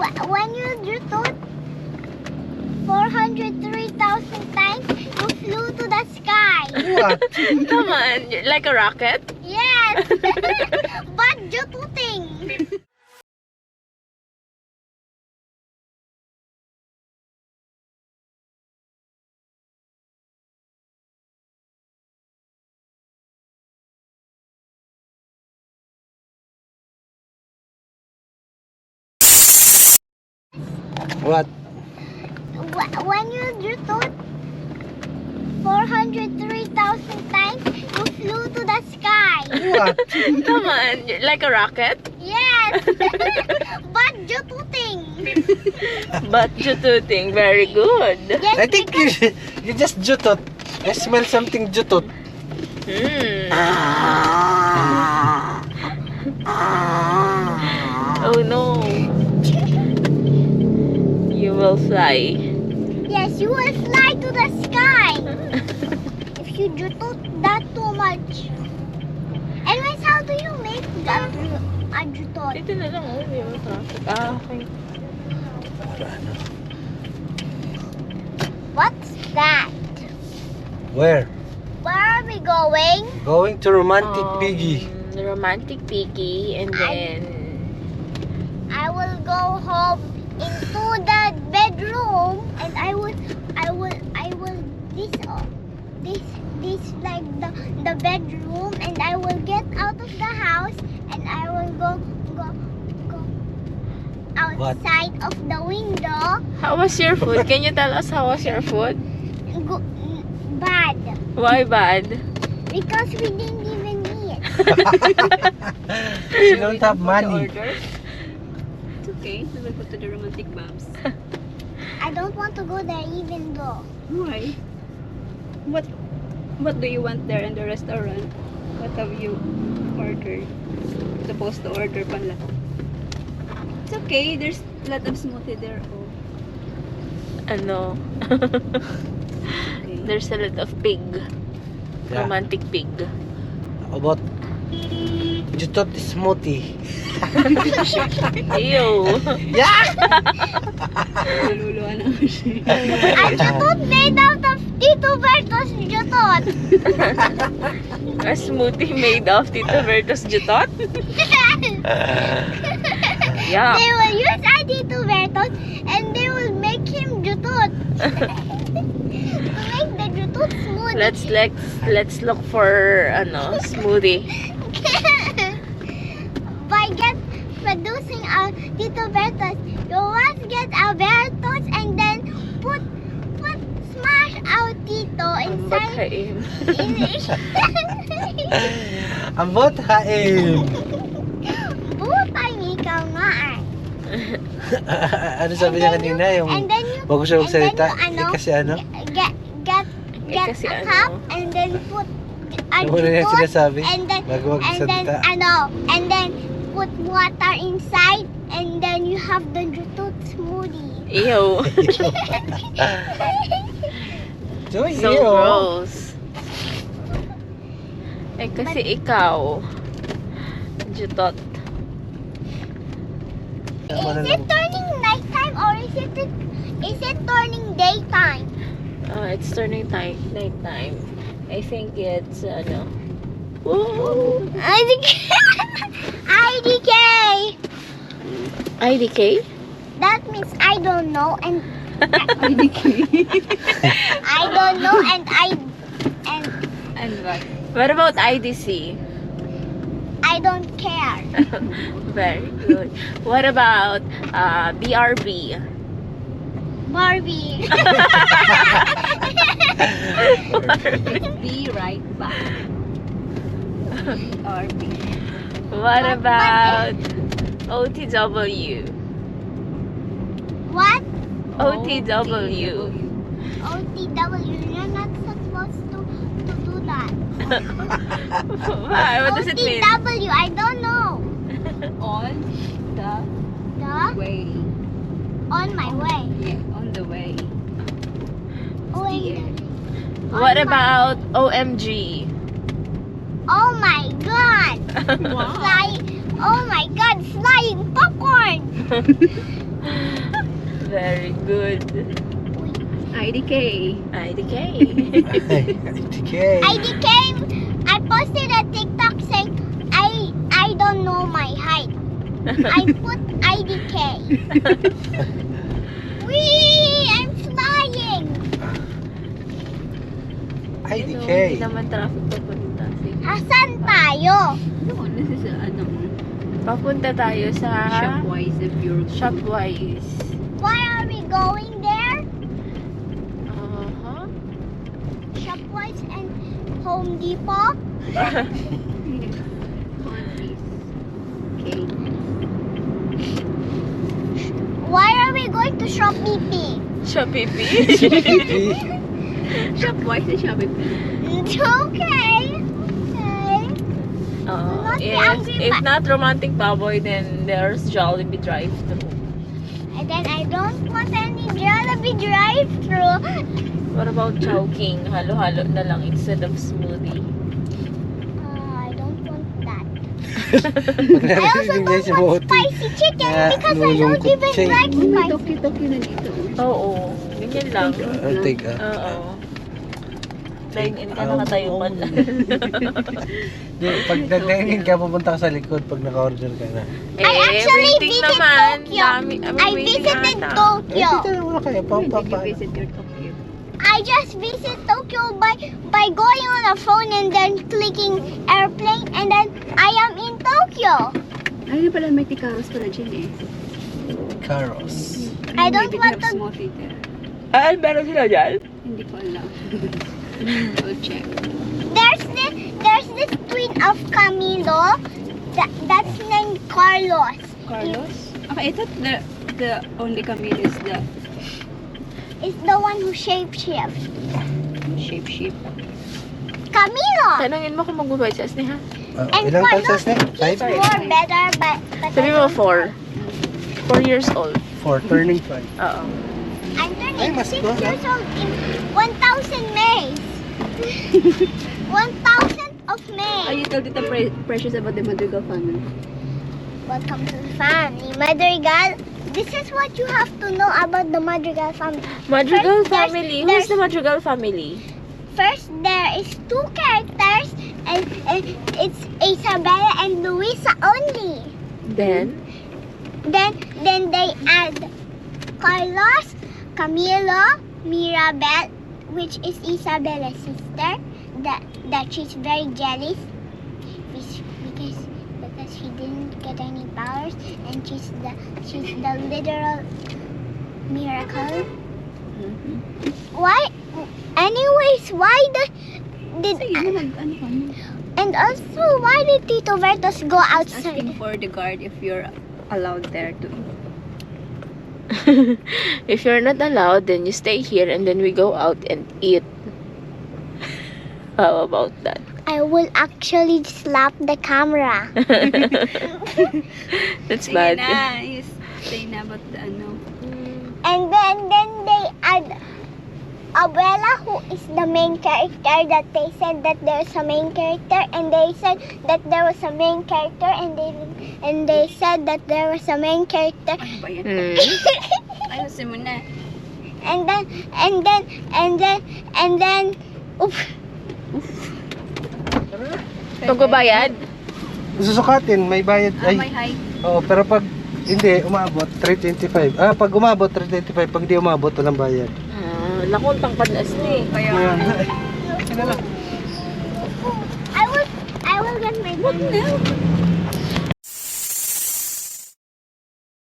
When you jutot 403,000 times, you flew to the sky. What? Come on, like a rocket? Yes! But jututing. What? When you jutot 403,000 times, you flew to the sky. What? Come on, like a rocket? Yes! But jututing. But jututing, very good. Yes, I think you just jutot. I smell something jutot. Oh no. You will fly. Yes, you will fly to the sky. If you jutot that too much. Anyways, how do you make that a jutot? Dito na lang, oh. Hindi mo traffic. Ah, okay. What's that? Where? Where are we going? Going to Romantic Piggy. Romantic Piggy, and then I will go home into the bedroom, and I will this like the bedroom, and I will get out of the house, and I will go outside of the window. how was your food? Can you tell us how was your food? Go, bad, Why bad? because we didn't even eat. You don't have money. It's okay. We will go to the romantic babs. I don't want to go there even though. Why? What do you want there in the restaurant? What have you ordered? Supposed to order pala. It's okay. There's a lot of smoothie there. Oh. Ano? Okay. There's a lot of pig. Yeah. Romantic pig. About jutot smoothie. Ew. Yeah! Naluluwa naman siya. A jutot made out of Tito Berto's jutot. A smoothie made of Tito Berto's jutot? Yeah. They will use a Tito Bertos and they will make him jutot. To make the jutot smooth. Let's look for smoothie. By producing a Tito Bertos, you must get a Bertos and then put smash out Tito inside. Bakain. Ambot haim. Butay, ikaw nga eh. Ano sabi niya kanina? Yung And then you, bago siya magsalita. and then you, Kasi ano? get kasi a ano? cup and then put a Ano na niya jutot sinasabi? and then Bago magsalita. and then put water inside and then you have the jutot smoothie. Ew. So, So ew. gross. Eh kasi ikaw, jutot. Is it turning nighttime or is it turning daytime? It's turning nighttime. I think it's Woo! IDK. IDK? That means I don't know and IDK. I don't know and And what? What about IDC? I don't care. Very good. What about BRB? Barbie. Be right back. BRB. What about OTW? What? OTW. OTW. You're not supposed to do that. Why? What does it mean? OTW. I don't know. On the The way. on my way. Yeah, on the way. OMG. What about OMG? Oh my god! Wow. Fly! Oh my god! Flying popcorn! Very good. IDK. IDK. Okay. IDK, I posted a TikTok saying, I don't know my height. I put IDK. Whee! I'm flying! IDK. Hindi naman traffic papunta. Sige. Asan tayo? No, this is Papunta tayo sa Shopwise if you're Shopwise. Why are we going there? Uh-huh. Shopwise and Home Depot? Okay. Why are we going to Shopee? Shopee. Shopwise and Shopee. It's okay. Okay. Not the angry If pa- not Romantic Baboy, then there's Jollibee drive-thru. And then I don't want any Jollibee drive-thru. What about Chowking? Halo-halo na lang instead of smoothie. I don't want that. Pag I also narinig niya don't si want Moti. spicy chicken Kaya because I don't nalulungkot even siya eh. like Oh, may spicy. Tokyo na dito. Oo. Ganyan lang. I'll take Oo. Dine-in ka, nakatayo pa dyan. Pag nag-dine ka, pupunta ka sa likod pag naka-order ka na. I actually waiting visit naman. Tokyo. Dami, I waiting visited ata. Eh, Tokyo. dito na muna kayo. When did you Pa. visit your Tokyo? I just visit Tokyo by going on a phone and then clicking airplane and then I am in Tokyo. Ay, na pala may tikaros pala dyan eh. Caros. I don't Maybe they want have to- small theater. Ah, meron sila dyan? Hindi ko alam. I'll check. There's this twin of Camilo that's named Carlos. Carlos? Okay, I thought the only Camille is the Is the one who shapeshift. shape. Camilo. Tanungin mo kung magbabayad sa Asni, ha? And Ilang Carlos, pesos na? he's 5? more better but Sabi I mo don't 4. 4 years old. 4, turning 5. Oo. I'm Ay, turning mas 6 ko, ha? years old in 1,000 May. 1,000 of Oh, May. you told Tita Precious about the Madrigal family. Welcome to the family. Madrigal, this is what you have to know about the Madrigal family. Madrigal First, there's- family. Who's there's- the Madrigal family? First, there is 2 characters and it's Isabella and Luisa only. Then, Then they add Carlos, Camilo, Mirabel, which is Isabella's sister, that she's very jealous because she didn't get any powers and she's the literal miracle. Why? Anyways, why did Sige naman, ano ka? and also why did Tito Vertos go outside? Asking for the guard if you're allowed there to. if you're not allowed, then you stay here and then we go out and eat. How about that? I will actually slap the camera. That's Sige bad. na, you say na about the ano. And then they add Abuela, who is the main character, that they said that there's a main character, and they said that there was a main character, and they said that there was a main character. Ano ba yan? Hmm. Ayusin mo na. and then oof, Pagbabayad? Susukatin, may bayad. Ah, Ay, may height. oo, pero pag hindi, umabot, 325. Pag umabot, 325. Pag di umabot, walang bayad. Lakuntang pa na Asni. Kaya, Sige na lang. I will get my gun.